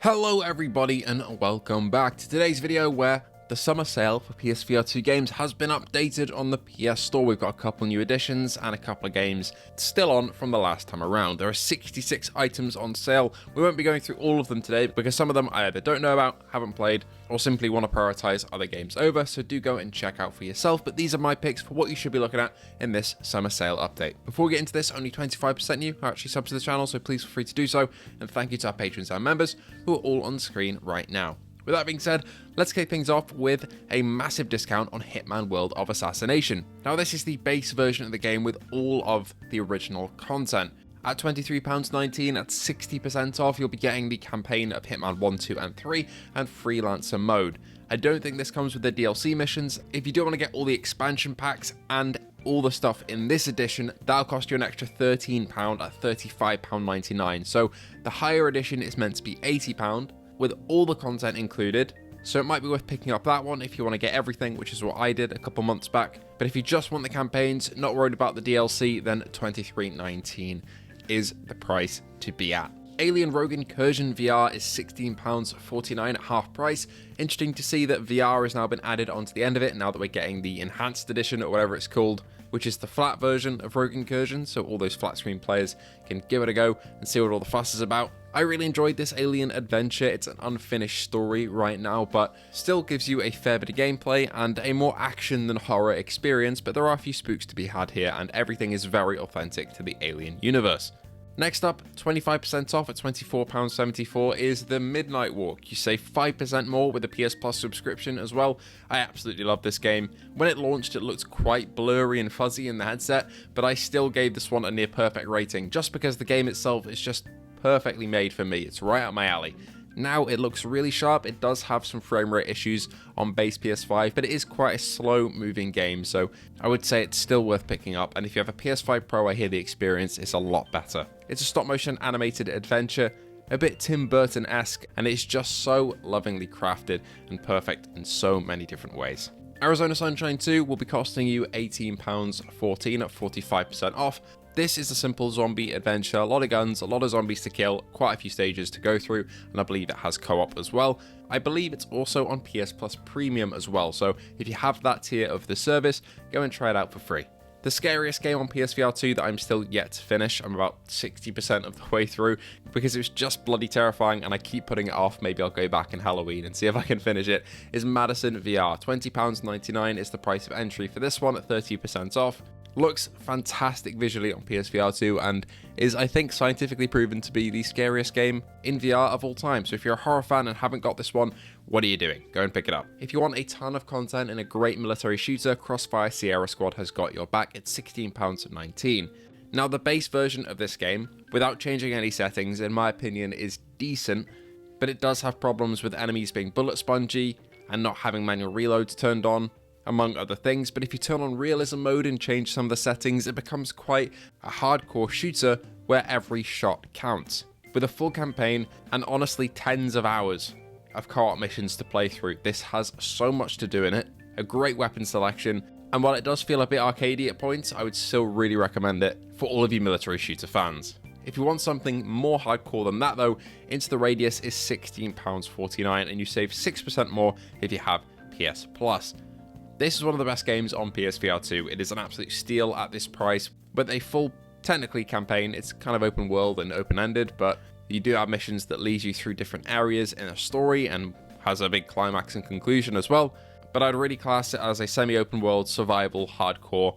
Hello everybody and welcome back to today's video where the summer sale for PSVR2 games has been updated on the PS Store. We've got a couple new additions and a couple of games still on from the last time around. There are 66 items on sale. We won't be going through all of them today because some of them I either don't know about, haven't played, or simply want to prioritize other games over, so do go and check out for yourself. But these are my picks for what you should be looking at in this summer sale update. Before we get into this, only 25% you are actually subs to the channel, so please feel free to do so, and thank you to our patrons and members who are all on screen right now. With that being said, let's kick things off with a massive discount on Hitman World of Assassination. Now this is the base version of the game with all of the original content. At £23.19 at 60% off, you'll be getting the campaign of Hitman 1, 2 and 3 and Freelancer mode. I don't think this comes with the DLC missions. If you do want to get all the expansion packs and all the stuff in this edition, that'll cost you an extra £13 at £35.99. So the higher edition is meant to be £80 with all the content included. So it might be worth picking up that one if you want to get everything, which is what I did a couple months back. But if you just want the campaigns, not worried about the DLC, then £23.19 is the price to be at. Alien Rogue Incursion VR is £16.49 at half price. Interesting to see that VR has now been added onto the end of it now that we're getting the enhanced edition or whatever it's called, which is the flat version of Rogue Incursion, so all those flat screen players can give it a go and see what all the fuss is about. I really enjoyed this alien adventure. It's an unfinished story right now, but still gives you a fair bit of gameplay and a more action than horror experience, but there are a few spooks to be had here and everything is very authentic to the Alien universe. Next up, 25% off at £24.74 is the Midnight Walk. You save 5% more with a PS Plus subscription as well. I absolutely love this game. When it launched, it looked quite blurry and fuzzy in the headset, but I still gave this one a near perfect rating just because the game itself is just perfectly made for me. It's right up my alley. Now it looks really sharp. It does have some frame rate issues on base PS5, but it is quite a slow moving game, so I would say it's still worth picking up. And if you have a PS5 Pro, I hear the experience is a lot better. It's a stop motion animated adventure, a bit Tim Burton-esque, and it's just so lovingly crafted and perfect in so many different ways. Arizona Sunshine 2 will be costing you £18.14 at 45% off. This is a simple zombie adventure, a lot of guns, a lot of zombies to kill, quite a few stages to go through, and I believe it has co-op as well. I believe it's also on PS Plus Premium as well, so if you have that tier of the service, go and try it out for free. The scariest game on PSVR2 that I'm still yet to finish, I'm about 60% of the way through, because it was just bloody terrifying and I keep putting it off, maybe I'll go back in Halloween and see if I can finish it, is Madison VR. £20.99 is the price of entry for this one at 30% off. Looks fantastic visually on PSVR2 and is, I think, scientifically proven to be the scariest game in VR of all time. So if you're a horror fan and haven't got this one, what are you doing? Go and pick it up. If you want a ton of content in a great military shooter, Crossfire Sierra Squad has got your back at £16.19. Now the base version of this game, without changing any settings, in my opinion is decent, but it does have problems with enemies being bullet spongy and not having manual reloads turned on, among other things. But if you turn on realism mode and change some of the settings, it becomes quite a hardcore shooter where every shot counts. With a full campaign and honestly tens of hours of co-op missions to play through, this has so much to do in it, a great weapon selection, and while it does feel a bit arcadey at points, I would still really recommend it for all of you military shooter fans. If you want something more hardcore than that though, Into the Radius is £16.49 and you save 6% more if you have PS Plus. This is one of the best games on PSVR2. It is an absolute steal at this price. With a full, technically, campaign, it's kind of open world and open-ended, but you do have missions that lead you through different areas in a story and has a big climax and conclusion as well. But I'd really class it as a semi-open world, survival, hardcore,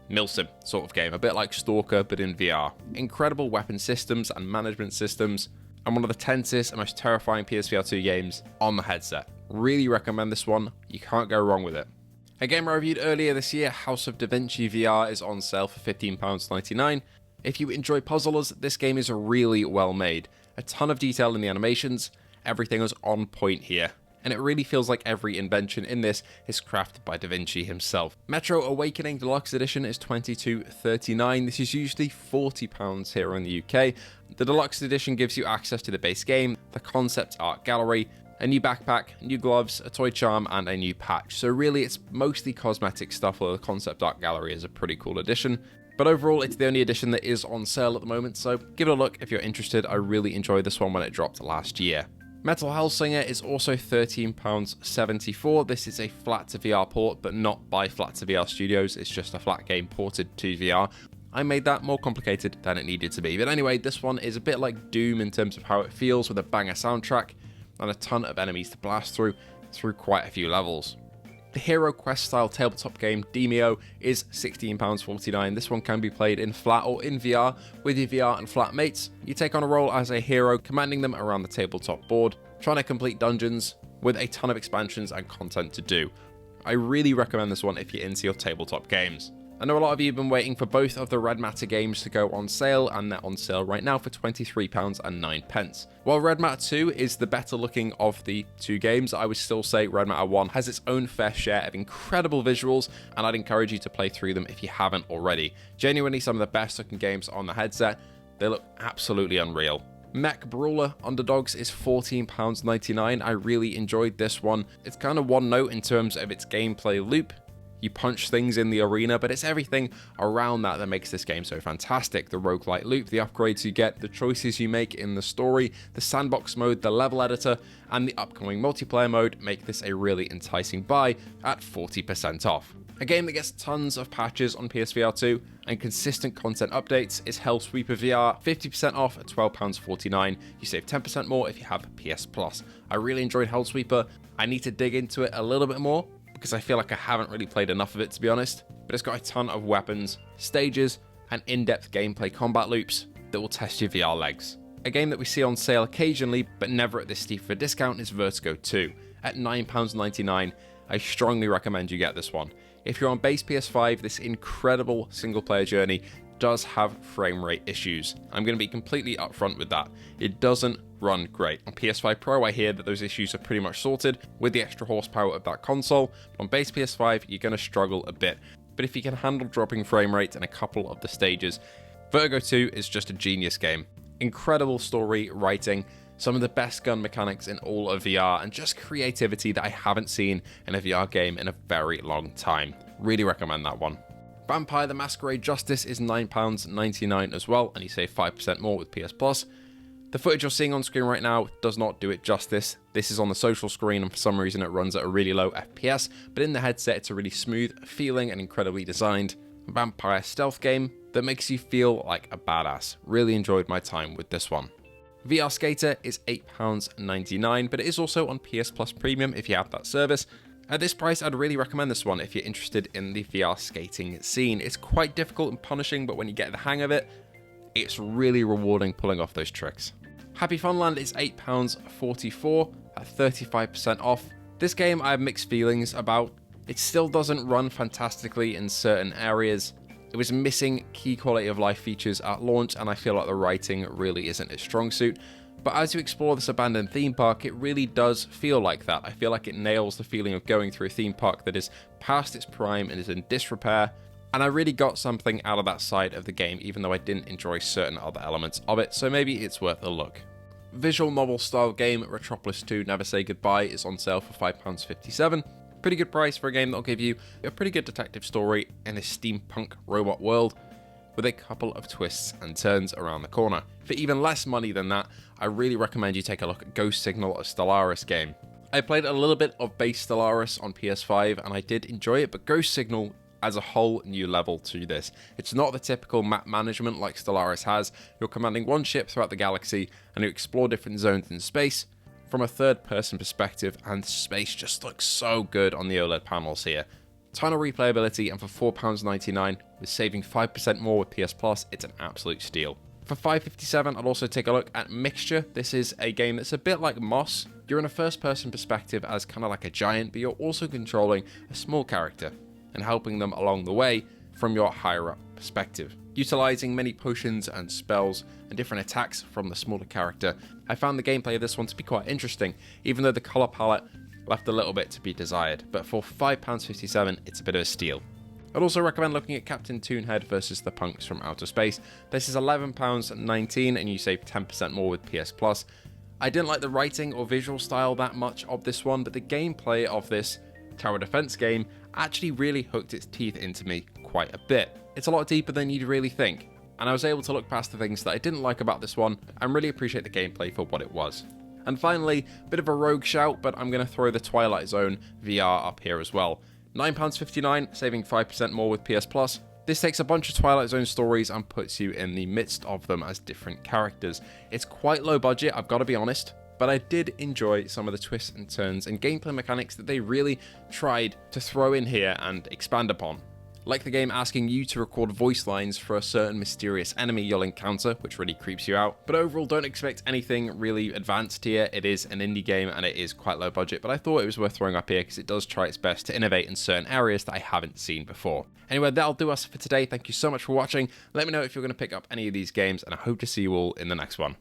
milsim sort of game, a bit like Stalker, but in VR. Incredible weapon systems and management systems, and one of the tensest and most terrifying PSVR2 games on the headset. Really recommend this one. You can't go wrong with it. A game I reviewed earlier this year, House of Davinci VR, is on sale for £15.99. If you enjoy puzzlers, this game is really well made. A ton of detail in the animations, everything is on point here, and it really feels like every invention in this is crafted by Davinci himself. Metro Awakening Deluxe Edition is £22.39. This is usually £40 here in the UK. The Deluxe Edition gives you access to the base game, the concept art gallery, a new backpack, new gloves, a toy charm, and a new patch. So really it's mostly cosmetic stuff, although the concept art gallery is a pretty cool addition. But overall, it's the only edition that is on sale at the moment, so give it a look if you're interested. I really enjoyed this one when it dropped last year. Metal Hellsinger is also £13.74. This is a flat to VR port, but not by Flat to VR Studios. It's just a flat game ported to VR. I made that more complicated than it needed to be. But anyway, this one is a bit like Doom in terms of how it feels, with a banger soundtrack and a ton of enemies to blast through quite a few levels. The Hero Quest style tabletop game Demeo is £16.49. This one can be played in flat or in VR with your VR and flat mates. You take on a role as a hero, commanding them around the tabletop board, trying to complete dungeons with a ton of expansions and content to do. I really recommend this one if you're into your tabletop games. I know a lot of you have been waiting for both of the Red Matter games to go on sale, and they're on sale right now for £23.09. While Red Matter 2 is the better looking of the two games, I would still say Red Matter 1 has its own fair share of incredible visuals, and I'd encourage you to play through them if you haven't already. Genuinely some of the best looking games on the headset. They look absolutely unreal. Mech Brawler Underdogs is £14.99. I really enjoyed this one. It's kind of one note in terms of its gameplay loop. You punch things in the arena, but it's everything around that makes this game so fantastic. The roguelite loop, the upgrades you get, the choices you make in the story, the sandbox mode, the level editor, and the upcoming multiplayer mode make this a really enticing buy at 40% off. A game that gets tons of patches on PSVR2 and consistent content updates is Hellsweeper VR, 50% off at £12.49. You save 10% more if you have PS Plus. I really enjoyed Hellsweeper. I need to dig into it a little bit more, because I feel like I haven't really played enough of it, to be honest, but it's got a ton of weapons, stages, and in-depth gameplay combat loops that will test your VR legs. A game that we see on sale occasionally, but never at this steep of a discount, is Vertigo 2. At £9.99, I strongly recommend you get this one. If you're on base PS5, this incredible single-player journey does have frame rate issues. I'm going to be completely upfront with that. It doesn't run great. On PS5 Pro, I hear that those issues are pretty much sorted with the extra horsepower of that console. On base PS5, you're going to struggle a bit. But if you can handle dropping frame rate in a couple of the stages, Vertigo 2 is just a genius game. Incredible story, writing, some of the best gun mechanics in all of VR, and just creativity that I haven't seen in a VR game in a very long time. Really recommend that one. Vampire the Masquerade Justice is £9.99 as well, and you save 5% more with PS Plus. The footage you're seeing on screen right now does not do it justice. This is on the social screen, and for some reason it runs at a really low FPS, but in the headset it's a really smooth feeling and incredibly designed vampire stealth game that makes you feel like a badass. Really enjoyed my time with this one. VRSkater is £8.99, but it is also on PS Plus Premium if you have that service. At this price, I'd really recommend this one if you're interested in the VR skating scene. It's quite difficult and punishing, but when you get the hang of it, it's really rewarding pulling off those tricks. Happyfunland is £8.44 at 35% off. This game I have mixed feelings about. It still doesn't run fantastically in certain areas. It was missing key quality of life features at launch, and I feel like the writing really isn't its strong suit. But as you explore this abandoned theme park, it really does feel like that. I feel like it nails the feeling of going through a theme park that is past its prime and is in disrepair. And I really got something out of that side of the game, even though I didn't enjoy certain other elements of it, so maybe it's worth a look. Visual novel style game Retropolis 2 Never Say Goodbye is on sale for £5.57. Pretty good price for a game that'll give you a pretty good detective story in a steampunk robot world, with a couple of twists and turns around the corner. For even less money than that, I really recommend you take a look at Ghost Signal, a Stellaris game. I played a little bit of base Stellaris on PS5 and I did enjoy it, but Ghost Signal adds a whole new level to this. It's not the typical map management like Stellaris has. You're commanding one ship throughout the galaxy and you explore different zones in space from a third-person perspective, and space just looks so good on the OLED panels here. Ton of replayability, and for £4.99, with saving 5% more with PS Plus, it's an absolute steal. For £5.57, I'll also take a look at Mixture. This is a game that's a bit like Moss. You're in a first-person perspective as kind of like a giant, but you're also controlling a small character and helping them along the way from your higher-up perspective. Utilizing many potions and spells and different attacks from the smaller character, I found the gameplay of this one to be quite interesting, even though the colour palette left a little bit to be desired, but for £5.57, it's a bit of a steal. I'd also recommend looking at Captain Toonhead versus the Punks from Outer Space. This is £11.19 and you save 10% more with PS Plus. I didn't like the writing or visual style that much of this one, but the gameplay of this tower defense game actually really hooked its teeth into me quite a bit. It's a lot deeper than you'd really think, and I was able to look past the things that I didn't like about this one and really appreciate the gameplay for what it was. And finally, bit of a rogue shout, but I'm going to throw the Twilight Zone VR up here as well. £9.59, saving 5% more with PS Plus. This takes a bunch of Twilight Zone stories and puts you in the midst of them as different characters. It's quite low budget, I've got to be honest, but I did enjoy some of the twists and turns and gameplay mechanics that they really tried to throw in here and expand upon. Like the game asking you to record voice lines for a certain mysterious enemy you'll encounter, which really creeps you out. But overall, don't expect anything really advanced here. It is an indie game and it is quite low budget, but I thought it was worth throwing up here because it does try its best to innovate in certain areas that I haven't seen before. Anyway, that'll do us for today. Thank you so much for watching. Let me know if you're going to pick up any of these games, and I hope to see you all in the next one.